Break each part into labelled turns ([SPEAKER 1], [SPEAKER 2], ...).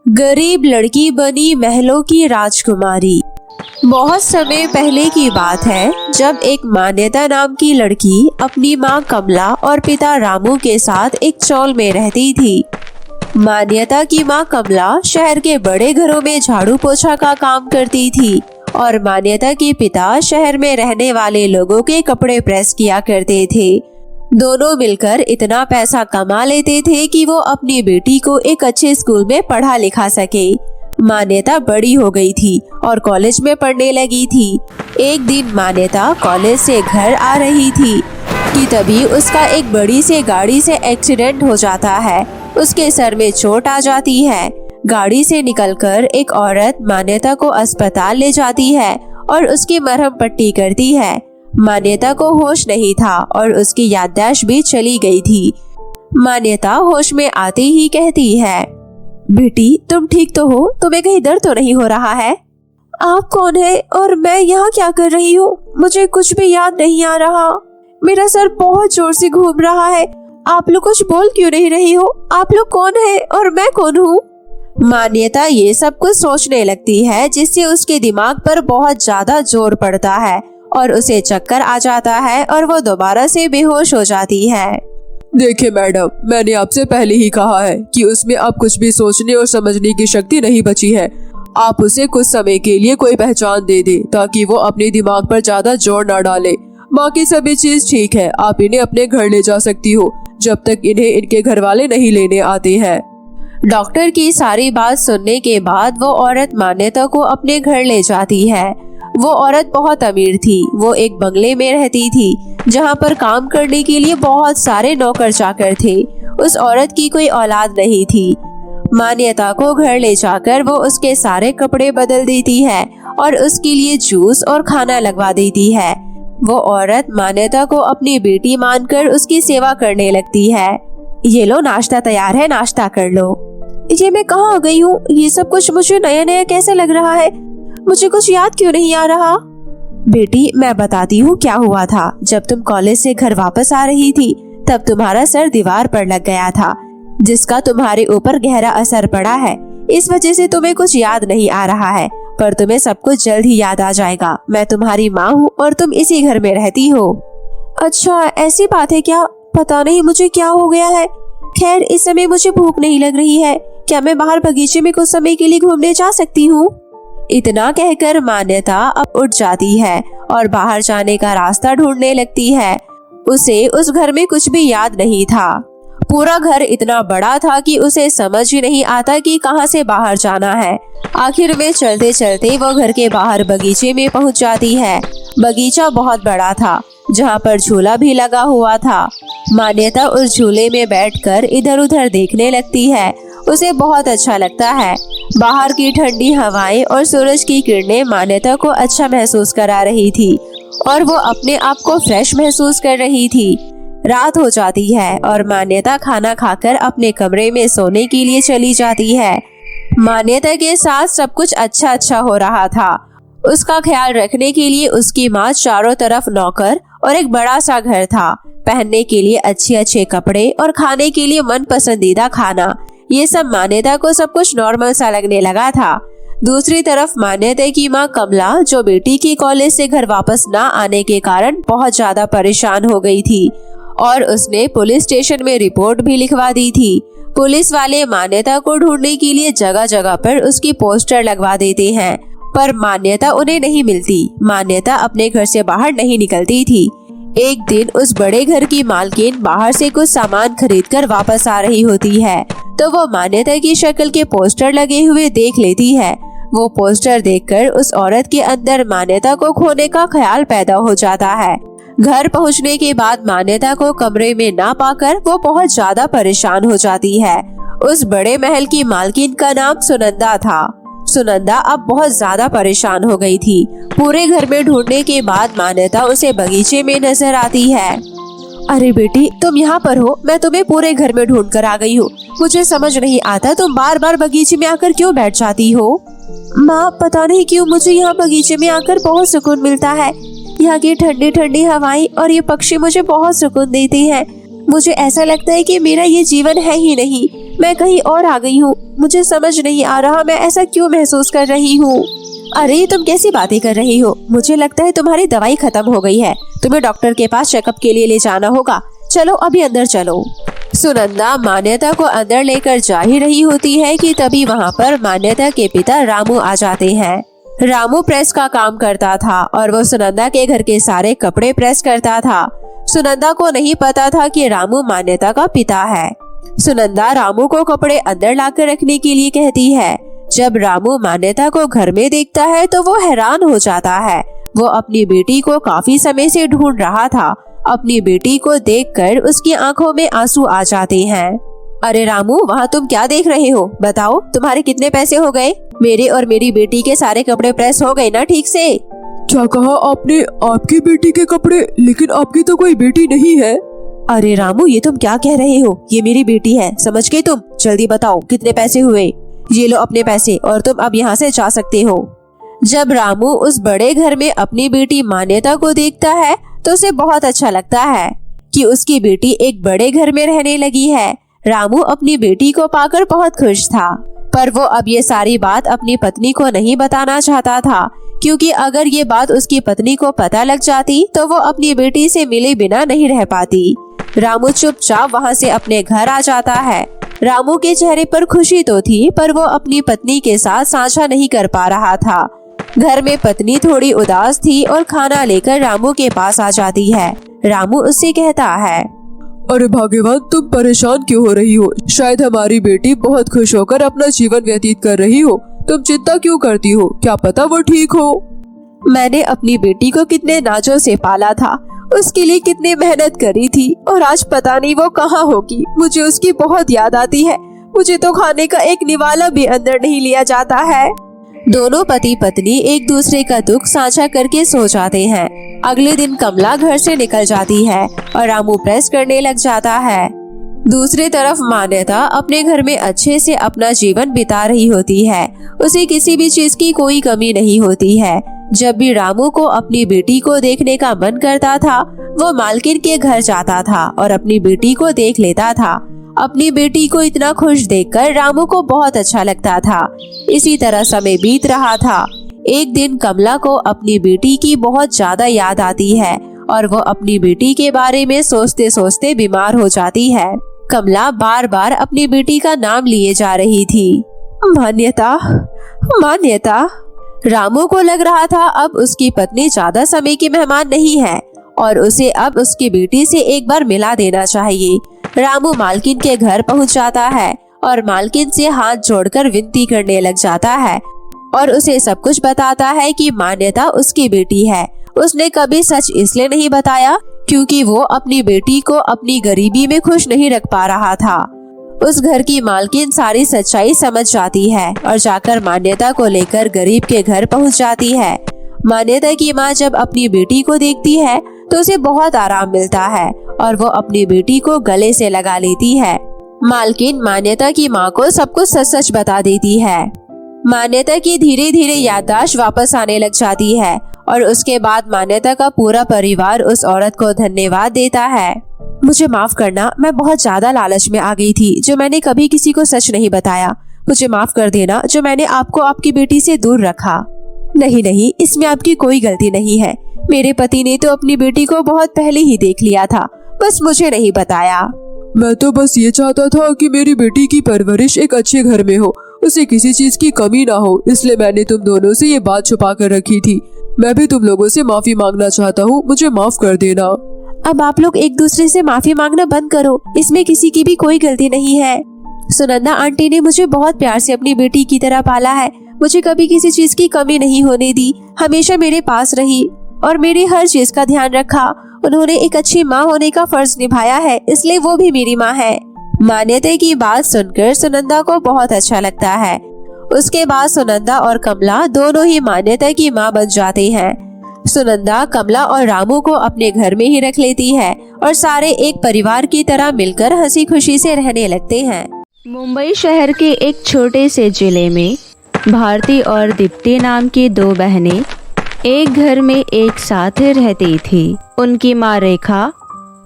[SPEAKER 1] गरीब लड़की बनी महलों की राजकुमारी। बहुत समय पहले की बात है, जब एक मान्यता नाम की लड़की अपनी माँ कमला और पिता रामू के साथ एक चौल में रहती थी। मान्यता की माँ कमला शहर के बड़े घरों में झाड़ू पोछा का काम करती थी और मान्यता के पिता शहर में रहने वाले लोगों के कपड़े प्रेस किया करते थे। दोनों मिलकर इतना पैसा कमा लेते थे कि वो अपनी बेटी को एक अच्छे स्कूल में पढ़ा लिखा सके। मान्यता बड़ी हो गई थी और कॉलेज में पढ़ने लगी थी। एक दिन मान्यता कॉलेज से घर आ रही थी कि तभी उसका एक बड़ी सी गाड़ी से एक्सीडेंट हो जाता है। उसके सर में चोट आ जाती है। गाड़ी से निकलकर एक औरत मान्यता को अस्पताल ले जाती है और उसकी मरहम पट्टी करती है। मान्यता को होश नहीं था और उसकी याददाश्त भी चली गई थी। मान्यता होश में आते ही कहती है, बेटी तुम ठीक तो हो? तुम्हें कहीं दर्द तो नहीं हो रहा है? आप कौन है और मैं यहाँ क्या कर रही हूँ? मुझे कुछ भी याद नहीं आ रहा। मेरा सर बहुत जोर से घूम रहा है। आप लोग कुछ बोल क्यों नहीं रही हो? आप लोग कौन है और मैं कौन हूँ? मान्यता ये सब कुछ सोचने लगती है, जिससे उसके दिमाग पर बहुत ज्यादा जोर पड़ता है और उसे चक्कर आ जाता है और वो दोबारा से बेहोश हो जाती है।
[SPEAKER 2] देखिए मैडम, मैंने आपसे पहले ही कहा है कि उसमें अब कुछ भी सोचने और समझने की शक्ति नहीं बची है। आप उसे कुछ समय के लिए कोई पहचान दे दे ताकि वो अपने दिमाग पर ज्यादा जोर न डाले। बाकी सभी चीज ठीक है, आप इन्हें अपने घर ले जा सकती हो जब तक इन्हें इनके घर वाले नहीं लेने आते हैं।
[SPEAKER 1] डॉक्टर की सारी बात सुनने के बाद वो औरत मान्यता को अपने घर ले जाती है। वो औरत बहुत अमीर थी। वो एक बंगले में रहती थी जहाँ पर काम करने के लिए बहुत सारे नौकर चाकर थे। उस औरत की कोई औलाद नहीं थी। मान्यता को घर ले जाकर वो उसके सारे कपड़े बदल देती है और उसके लिए जूस और खाना लगवा देती है। वो औरत मान्यता को अपनी बेटी मानकर उसकी सेवा करने लगती है। ये लो नाश्ता तैयार है, नाश्ता कर लो। ये मैं कहाँ आ गई हूँ? ये सब कुछ मुझे नया नया कैसे लग रहा है? मुझे कुछ याद क्यों नहीं आ रहा? बेटी मैं बताती हूँ क्या हुआ था। जब तुम कॉलेज से घर वापस आ रही थी तब तुम्हारा सर दीवार पर लग गया था, जिसका तुम्हारे ऊपर गहरा असर पड़ा है। इस वजह से तुम्हें कुछ याद नहीं आ रहा है, पर तुम्हें सब कुछ जल्द ही याद आ जाएगा। मैं तुम्हारी माँ हूँ और तुम इसी घर में रहती हो। अच्छा ऐसी बात है क्या? पता नहीं मुझे क्या हो गया है। खैर इस समय मुझे भूख नहीं लग रही है। क्या मैं बाहर बगीचे में कुछ समय के लिए घूमने जा सकती हूँ? इतना कहकर मान्यता अब उठ जाती है और बाहर जाने का रास्ता ढूंढने लगती है। उसे उस घर में कुछ भी याद नहीं था। पूरा घर इतना बड़ा था कि उसे समझ ही नहीं आता कि कहां से बाहर जाना है। आखिर में चलते चलते वो घर के बाहर बगीचे में पहुंच जाती है। बगीचा बहुत बड़ा था जहां पर झूला भी लगा हुआ था। मान्यता उस झूले में बैठकर इधर उधर देखने लगती है। उसे बहुत अच्छा लगता है। बाहर की ठंडी हवाएं और सूरज की किरणें मान्यता को अच्छा महसूस करा रही थी और वो अपने आप को फ्रेश महसूस कर रही थी। रात हो जाती है और मान्यता खाना खाकर अपने कमरे में सोने के लिए चली जाती है। मान्यता के साथ सब कुछ अच्छा हो रहा था। उसका ख्याल रखने के लिए उसकी माँ चारों तरफ नौकर और एक बड़ा सा घर था। पहनने के लिए अच्छे कपड़े और खाने के लिए मन पसंदीदा खाना, ये सब मान्यता को सब कुछ नॉर्मल सा लगने लगा था। दूसरी तरफ मान्यता की माँ कमला, जो बेटी की कॉलेज से घर वापस ना आने के कारण बहुत ज्यादा परेशान हो गई थी और उसने पुलिस स्टेशन में रिपोर्ट भी लिखवा दी थी। पुलिस वाले मान्यता को ढूंढने के लिए जगह जगह पर उसकी पोस्टर लगवा देते हैं, पर मान्यता उन्हें नहीं मिलती। मान्यता अपने घर से बाहर नहीं निकलती थी। एक दिन उस बड़े घर की मालकिन बाहर से कुछ सामान खरीदकर वापस आ रही होती है, तो वो मान्यता की शक्ल के पोस्टर लगे हुए देख लेती है। वो पोस्टर देखकर उस औरत के अंदर मान्यता को खोने का ख्याल पैदा हो जाता है। घर पहुंचने के बाद मान्यता को कमरे में ना पाकर वो बहुत ज्यादा परेशान हो जाती है। उस बड़े महल की मालकिन का नाम सुनंदा था। सुनंदा अब बहुत ज्यादा परेशान हो गई थी। पूरे घर में ढूंढने के बाद मान्यता उसे बगीचे में नजर आती है। अरे बेटी तुम यहाँ पर हो? मैं तुम्हें पूरे घर में ढूंढ कर आ गई हूँ। मुझे समझ नहीं आता तुम बार बार बगीचे में आकर क्यों बैठ जाती हो? माँ पता नहीं क्यों मुझे यहाँ बगीचे में आकर बहुत सुकून मिलता है। यहाँ की ठंडी ठंडी हवाएं और ये पक्षी मुझे बहुत सुकून देते हैं। मुझे ऐसा लगता है कि मेरा ये जीवन है ही नहीं। मैं कहीं और आ गई हूँ। मुझे समझ नहीं आ रहा मैं ऐसा क्यों महसूस कर रही हूँ। अरे तुम कैसी बातें कर रही हो? मुझे लगता है तुम्हारी दवाई खत्म हो गई है। तुम्हें डॉक्टर के पास चेकअप के लिए ले जाना होगा। चलो अभी अंदर चलो। सुनंदा मान्यता को अंदर लेकर जा ही रही होती है कि तभी वहाँ पर मान्यता के पिता रामू आ जाते हैं। रामू प्रेस का काम करता था और वो सुनंदा के घर के सारे कपड़े प्रेस करता था। सुनंदा को नहीं पता था कि रामू मान्यता का पिता है। सुनंदा रामू को कपड़े अंदर लाकर रखने के लिए कहती है। जब रामू मान्यता को घर में देखता है तो वो हैरान हो जाता है। वो अपनी बेटी को काफी समय से ढूंढ रहा था। अपनी बेटी को देखकर उसकी आंखों में आंसू आ जाते हैं। अरे रामू, वहाँ तुम क्या देख रहे हो? बताओ तुम्हारे कितने पैसे हो गए? मेरे और मेरी बेटी के सारे कपड़े प्रेस हो गए ना ठीक से?
[SPEAKER 2] क्या कहा आपने? आपकी बेटी के कपड़े? लेकिन आपकी तो कोई बेटी नहीं है।
[SPEAKER 1] अरे रामू, ये तुम क्या कह रहे हो? ये मेरी बेटी है, समझ गए तुम? जल्दी बताओ कितने पैसे हुए? ये लो अपने पैसे और तुम अब यहाँ से जा सकते हो। जब रामू उस बड़े घर में अपनी बेटी मान्यता को देखता है तो उसे बहुत अच्छा लगता है कि उसकी बेटी एक बड़े घर में रहने लगी है। रामू अपनी बेटी को पाकर बहुत खुश था, पर वो अब ये सारी बात अपनी पत्नी को नहीं बताना चाहता था, क्योंकि अगर ये बात उसकी पत्नी को पता लग जाती तो वो अपनी बेटी से मिले बिना नहीं रह पाती। रामू चुपचाप वहाँ से अपने घर आ जाता है। रामू के चेहरे पर खुशी तो थी, पर वो अपनी पत्नी के साथ साझा नहीं कर पा रहा था। घर में पत्नी थोड़ी उदास थी और खाना लेकर रामू के पास आ जाती है। रामू उससे कहता है,
[SPEAKER 2] अरे भाग्यवान, तुम परेशान क्यों हो रही हो? शायद हमारी बेटी बहुत खुश होकर अपना जीवन व्यतीत कर रही हो। तुम चिंता क्यों करती हो? क्या पता वो ठीक हो।
[SPEAKER 1] मैंने अपनी बेटी को कितने नाजों से पाला था, उसके लिए कितनी मेहनत करी थी, और आज पता नहीं वो कहाँ होगी। मुझे उसकी बहुत याद आती है। मुझे तो खाने का एक निवाला भी अंदर नहीं लिया जाता है। दोनों पति पत्नी एक दूसरे का दुख साझा करके सो जाते हैं। अगले दिन कमला घर से निकल जाती है और रामू प्रेस करने लग जाता है। दूसरी तरफ मान्यता अपने घर में अच्छे से अपना जीवन बिता रही होती है। उसे किसी भी चीज की कोई कमी नहीं होती है। जब भी रामू को अपनी बेटी को देखने का मन करता था, वो मालकिन के घर जाता था और अपनी बेटी को देख लेता था। अपनी बेटी को इतना खुश देखकर रामू को बहुत अच्छा लगता था। इसी तरह समय बीत रहा था। एक दिन कमला को अपनी बेटी की बहुत ज्यादा याद आती है और वो अपनी बेटी के बारे में सोचते सोचते बीमार हो जाती है। कमला बार बार अपनी बेटी का नाम लिए जा रही थी। मान्यता, मान्यता। रामू को लग रहा था अब उसकी पत्नी ज्यादा समय की मेहमान नहीं है और उसे अब उसकी बेटी से एक बार मिला देना चाहिए। रामू मालकिन के घर पहुंच जाता है और मालकिन से हाथ जोड़कर विनती करने लग जाता है और उसे सब कुछ बताता है कि मान्यता उसकी बेटी है। उसने कभी सच इसलिए नहीं बताया क्योंकि वो अपनी बेटी को अपनी गरीबी में खुश नहीं रख पा रहा था। उस घर की मालकिन सारी सच्चाई समझ जाती है और जाकर मान्यता को लेकर गरीब के घर पहुंच जाती है। मान्यता की माँ जब अपनी बेटी को देखती है तो उसे बहुत आराम मिलता है और वो अपनी बेटी को गले से लगा लेती है। मालकिन मान्यता की माँ को सब कुछ सच सच बता देती है। मान्यता की धीरे धीरे याददाश्त वापस आने लग जाती है और उसके बाद मान्यता का पूरा परिवार उस औरत को धन्यवाद देता है। मुझे माफ करना, मैं बहुत ज्यादा लालच में आ गई थी जो मैंने कभी किसी को सच नहीं बताया। मुझे माफ कर देना जो मैंने आपको आपकी बेटी से दूर रखा। नहीं नहीं, इसमें आपकी कोई गलती नहीं है। मेरे पति ने तो अपनी बेटी को बहुत पहले ही देख लिया था, बस मुझे नहीं बताया।
[SPEAKER 2] मैं तो बस ये चाहता था कि मेरी बेटी की परवरिश एक अच्छे घर में हो, उसे किसी चीज की कमी ना हो, इसलिए मैंने तुम दोनों से ये बात छुपा कर रखी थी। मैं भी तुम लोगों से माफी मांगना चाहता हूँ, मुझे माफ कर देना।
[SPEAKER 1] अब आप लोग एक दूसरे से माफी मांगना बंद करो, इसमें किसी की भी कोई गलती नहीं है। सुनंदा आंटी ने मुझे बहुत प्यार से अपनी बेटी की तरह पाला है। मुझे कभी किसी चीज की कमी नहीं होने दी, हमेशा मेरे पास रही और मेरी हर चीज का ध्यान रखा। उन्होंने एक अच्छी माँ होने का फर्ज निभाया है, इसलिए वो भी मेरी माँ है। मान्यता की बात सुनकर सुनंदा को बहुत अच्छा लगता है। उसके बाद सुनंदा और कमला दोनों ही मान्यता की माँ बन जाते हैं। सुनंदा कमला और रामू को अपने घर में ही रख लेती है और सारे एक परिवार की तरह मिलकर हंसी खुशी से रहने लगते हैं।
[SPEAKER 3] मुंबई शहर के एक छोटे से जिले में भारती और दीप्ति नाम की दो बहनें एक घर में एक साथ रहती थी। उनकी माँ रेखा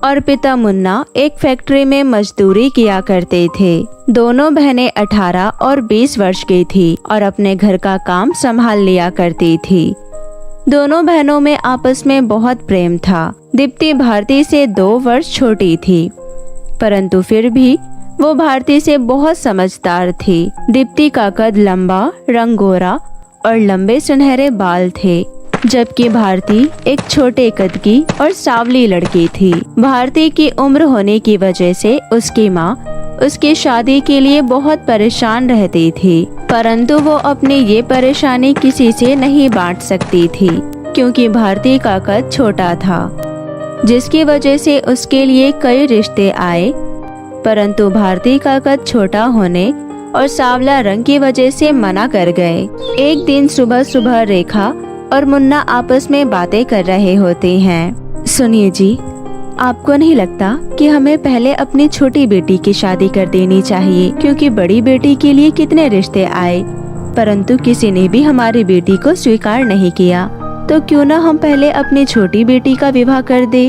[SPEAKER 3] और पिता मुन्ना एक फैक्ट्री में मजदूरी किया करते थे। दोनों बहनें 18 और 20 वर्ष की थी और अपने घर का काम संभाल लिया करती थी। दोनों बहनों में आपस में बहुत प्रेम था। दीप्ति भारती से 2 वर्ष छोटी थी, परंतु फिर भी वो भारती से बहुत समझदार थी। दीप्ति का कद लंबा, रंग गोरा और लंबे सुनहरे बाल थे, जबकि भारती एक छोटे कद की और सांवली लड़की थी। भारती की उम्र होने की वजह से उसकी माँ उसकी शादी के लिए बहुत परेशान रहती थी, परंतु वो अपनी ये परेशानी किसी से नहीं बांट सकती थी, क्योंकि भारती का कद छोटा था, जिसकी वजह से उसके लिए कई रिश्ते आए। परंतु भारती का कद छोटा होने और सांवला रंग की वजह से मना कर गए। एक दिन सुबह सुबह रेखा और मुन्ना आपस में बातें कर रहे होते हैं। सुनिए जी, आपको नहीं लगता कि हमें पहले अपनी छोटी बेटी की शादी कर देनी चाहिए, क्योंकि बड़ी बेटी के लिए कितने रिश्ते आए, परंतु किसी ने भी हमारी बेटी को स्वीकार नहीं किया। तो क्यों ना हम पहले अपनी छोटी बेटी का विवाह कर दे।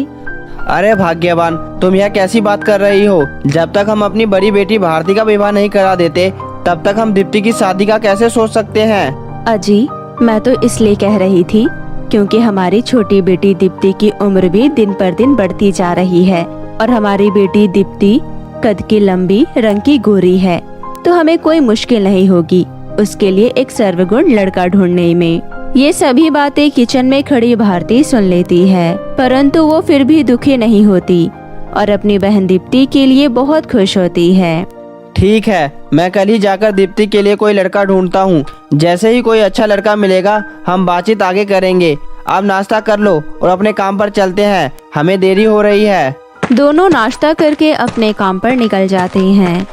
[SPEAKER 4] अरे भाग्यवान, तुम यह कैसी बात कर रही हो? जब तक हम अपनी बड़ी बेटी भारती का विवाह नहीं करा देते, तब तक हम दीप्ति की शादी का कैसे सोच सकते हैं?
[SPEAKER 3] अजी, मैं तो इसलिए कह रही थी क्योंकि हमारी छोटी बेटी दीप्ति की उम्र भी दिन पर दिन बढ़ती जा रही है और हमारी बेटी दीप्ति कद की लंबी, रंग की गोरी है, तो हमें कोई मुश्किल नहीं होगी उसके लिए एक सर्वगुण लड़का ढूंढने में। ये सभी बातें किचन में खड़ी भारती सुन लेती है, परंतु वो फिर भी दुखी नहीं होती और अपनी बहन दीप्ति के लिए बहुत खुश होती है।
[SPEAKER 4] ठीक है, मैं कल ही जाकर दीप्ति के लिए कोई लड़का ढूंढता हूँ। जैसे ही कोई अच्छा लड़का मिलेगा, हम बातचीत आगे करेंगे। आप नाश्ता कर लो और अपने काम पर चलते हैं, हमें देरी हो रही है।
[SPEAKER 3] दोनों नाश्ता करके अपने काम पर निकल जाते हैं।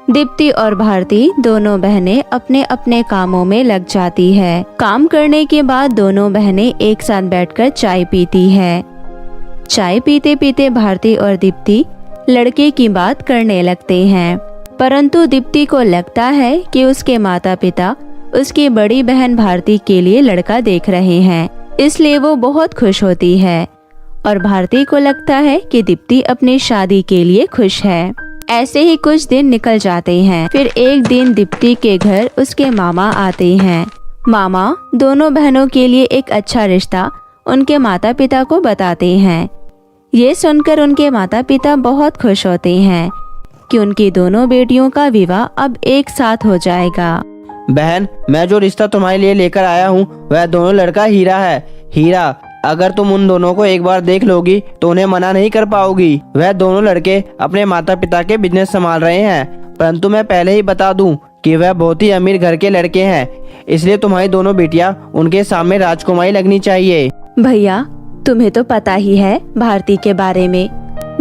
[SPEAKER 3] दीप्ति और भारती दोनों बहनें अपने अपने कामों में लग जाती है। काम करने के बाद दोनों बहनें एक साथ बैठकर चाय पीती है। चाय पीते पीते भारती और दीप्ति लड़के की बात करने लगते हैं, परंतु दीप्ति को लगता है कि उसके माता पिता उसकी बड़ी बहन भारती के लिए लड़का देख रहे हैं, इसलिए वो बहुत खुश होती है और भारती को लगता है कि दीप्ति अपनी शादी के लिए खुश है। ऐसे ही कुछ दिन निकल जाते हैं। फिर एक दिन दीप्ति के घर उसके मामा आते हैं। मामा दोनों बहनों के लिए एक अच्छा रिश्ता उनके माता पिता को बताते हैं। ये सुनकर उनके माता पिता बहुत खुश होते हैं कि उनकी दोनों बेटियों का विवाह अब एक साथ हो जाएगा।
[SPEAKER 4] बहन, मैं जो रिश्ता तुम्हारे लिए लेकर आया हूँ, वह दोनों लड़का हीरा है। हीरा, अगर तुम उन दोनों को एक बार देख लोगी तो उन्हें मना नहीं कर पाओगी। वह दोनों लड़के अपने माता पिता के बिजनेस संभाल रहे हैं, परंतु मैं पहले ही बता दूं कि वह बहुत ही अमीर घर के लड़के हैं, इसलिए तुम्हारी दोनों बेटियां उनके सामने राजकुमारी लगनी चाहिए।
[SPEAKER 3] भैया, तुम्हें तो पता ही है भारती के बारे में।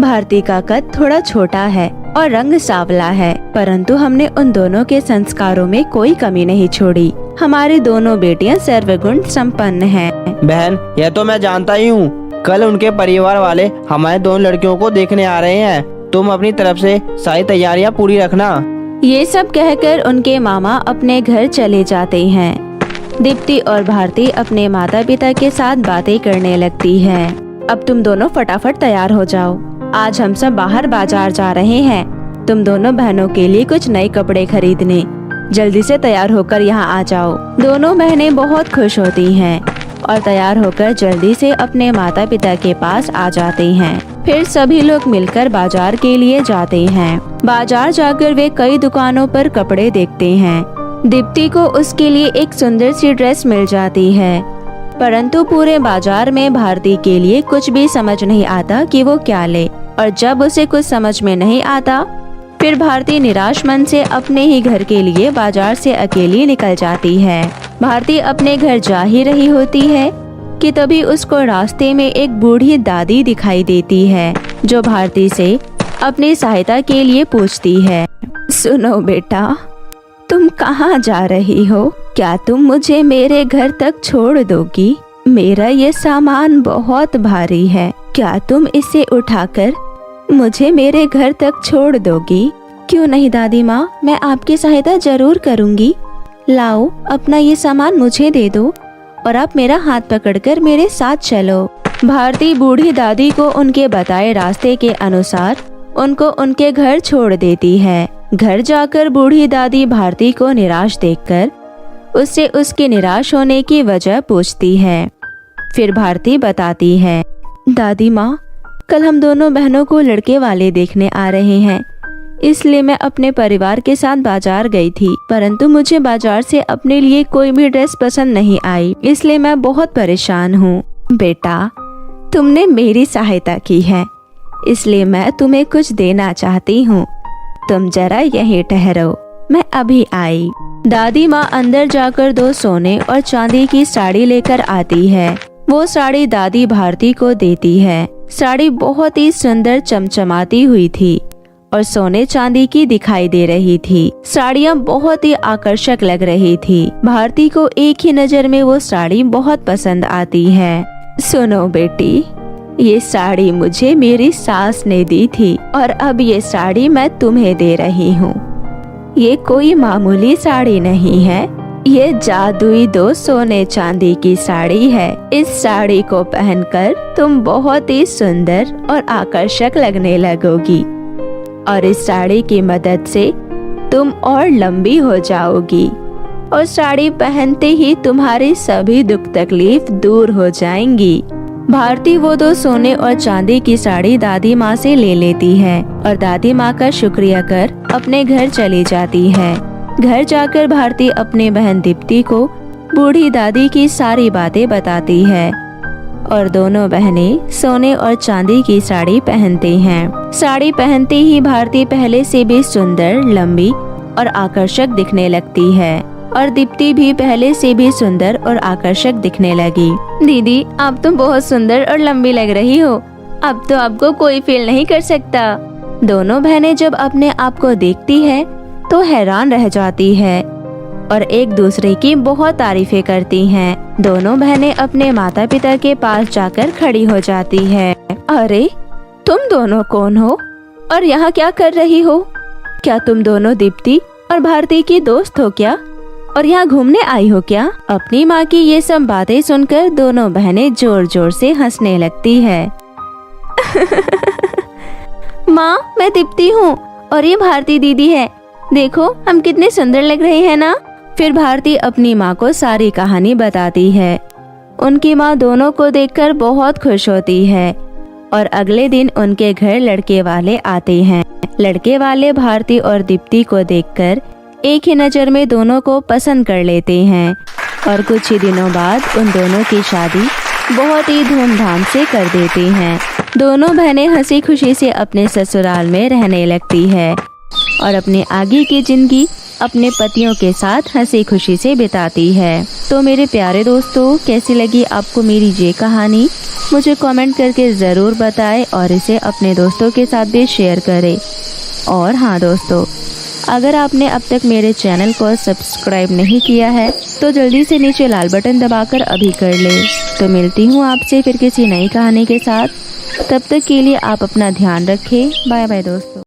[SPEAKER 3] भारती का कद थोड़ा छोटा है और रंग सांवला है, परंतु हमने उन दोनों के संस्कारों में कोई कमी नहीं छोड़ी। हमारी दोनों बेटियां सर्वगुण संपन्न हैं।
[SPEAKER 4] बहन, यह तो मैं जानता ही हूँ। कल उनके परिवार वाले हमारे दोनों लड़कियों को देखने आ रहे हैं। तुम अपनी तरफ से सारी तैयारियां पूरी रखना।
[SPEAKER 3] ये सब कहकर उनके मामा अपने घर चले जाते हैं। दीप्ति और भारती अपने माता पिता के साथ बातें करने लगती है। अब तुम दोनों फटाफट तैयार हो जाओ, आज हम सब बाहर बाजार जा रहे हैं। तुम दोनों बहनों के लिए कुछ नए कपड़े खरीदने, जल्दी से तैयार होकर यहाँ आ जाओ। दोनों बहनें बहुत खुश होती हैं और तैयार होकर जल्दी से अपने माता पिता के पास आ जाते हैं। फिर सभी लोग मिलकर बाजार के लिए जाते हैं। बाजार जाकर वे कई दुकानों पर कपड़े देखते हैं। दीप्ति को उसके लिए एक सुंदर सी ड्रेस मिल जाती है, परंतु पूरे बाजार में भारती के लिए कुछ भी समझ नहीं आता कि वो क्या ले। और जब उसे कुछ समझ में नहीं आता, फिर भारती निराश मन से अपने ही घर के लिए बाजार से अकेली निकल जाती है। भारती अपने घर जा ही रही होती है कि तभी उसको रास्ते में एक बूढ़ी दादी दिखाई देती है, जो भारती से अपनी सहायता के लिए पूछती है। सुनो बेटा, तुम कहाँ जा रही हो? क्या तुम मुझे मेरे घर तक छोड़ दोगी? मेरा ये सामान बहुत भारी है, क्या तुम इसे उठाकर मुझे मेरे घर तक छोड़ दोगी? क्यों नहीं दादी माँ, मैं आपकी सहायता जरूर करूँगी। लाओ, अपना ये सामान मुझे दे दो और आप मेरा हाथ पकड़कर मेरे साथ चलो। भारती बूढ़ी दादी को उनके बताए रास्ते के अनुसार उनको उनके घर छोड़ देती है। घर जाकर बूढ़ी दादी भारती को निराश देखकर उससे उसके निराश होने की वजह पूछती है। फिर भारती बताती है, दादी माँ, कल हम दोनों बहनों को लड़के वाले देखने आ रहे हैं, इसलिए मैं अपने परिवार के साथ बाजार गई थी, परंतु मुझे बाजार से अपने लिए कोई भी ड्रेस पसंद नहीं आई, इसलिए मैं बहुत परेशान हूँ। बेटा, तुमने मेरी सहायता की है, इसलिए मैं तुम्हें कुछ देना चाहती हूँ। तुम जरा यहीं ठहरो, मैं अभी आई। दादी माँ अंदर जाकर 2 सोने और चांदी की साड़ी लेकर आती है। वो साड़ी दादी भारती को देती है। साड़ी बहुत ही सुंदर चमचमाती हुई थी और सोने चांदी की दिखाई दे रही थी। साड़ियाँ बहुत ही आकर्षक लग रही थी। भारती को एक ही नजर में वो साड़ी बहुत पसंद आती है। सुनो बेटी, ये साड़ी मुझे मेरी सास ने दी थी और अब ये साड़ी मैं तुम्हें दे रही हूँ। ये कोई मामूली साड़ी नहीं है, ये जादुई 2 सोने चांदी की साड़ी है। इस साड़ी को पहनकर तुम बहुत ही सुंदर और आकर्षक लगने लगोगी और इस साड़ी की मदद से तुम और लंबी हो जाओगी और साड़ी पहनते ही तुम्हारी सभी दुख तकलीफ दूर हो जाएंगी। भारती वो 2 सोने और चांदी की साड़ी दादी माँ से ले लेती है और दादी माँ का शुक्रिया कर अपने घर चली जाती है। घर जाकर भारती अपनी बहन दीप्ति को बूढ़ी दादी की सारी बातें बताती है और दोनों बहनें सोने और चांदी की साड़ी पहनती हैं। साड़ी पहनते ही भारती पहले से भी सुंदर, लंबी और आकर्षक दिखने लगती है और दीप्ति भी पहले से भी सुंदर और आकर्षक दिखने लगी। दीदी, आप तो बहुत सुंदर और लंबी लग रही हो, अब तो आपको कोई फेल नहीं कर सकता। दोनों बहनें जब अपने आप को देखती है तो हैरान रह जाती है और एक दूसरे की बहुत तारीफें करती हैं। दोनों बहनें अपने माता पिता के पास जाकर खड़ी हो जाती है। अरे, तुम दोनों कौन हो और यहाँ क्या कर रही हो? क्या तुम दोनों दीप्ति और भारती की दोस्त हो क्या और यहाँ घूमने आई हो क्या? अपनी माँ की ये सब बातें सुनकर दोनों बहनें जोर जोर से हंसने लगती है। माँ, मैं दीप्ति हूँ और ये भारती दीदी है, देखो हम कितने सुंदर लग रहे हैं ना। फिर भारती अपनी माँ को सारी कहानी बताती है। उनकी माँ दोनों को देखकर बहुत खुश होती है और अगले दिन उनके घर लड़के वाले आते हैं। लड़के वाले भारती और दीप्ति को देखकर एक ही नजर में दोनों को पसंद कर लेते हैं और कुछ ही दिनों बाद उन दोनों की शादी बहुत ही धूमधाम से कर देते हैं। दोनों बहनें हंसी खुशी से अपने ससुराल में रहने लगती है और अपने आगे की जिंदगी अपने पतियों के साथ हंसी खुशी से बिताती है। तो मेरे प्यारे दोस्तों, कैसी लगी आपको मेरी ये कहानी? मुझे कमेंट करके ज़रूर बताएं और इसे अपने दोस्तों के साथ भी शेयर करें। और हाँ दोस्तों, अगर आपने अब तक मेरे चैनल को सब्सक्राइब नहीं किया है तो जल्दी से नीचे लाल बटन दबाकर अभी कर ले। तो मिलती हूँ आपसे फिर किसी नई कहानी के साथ। तब तक के लिए आप अपना ध्यान रखें। बाय बाय दोस्तों।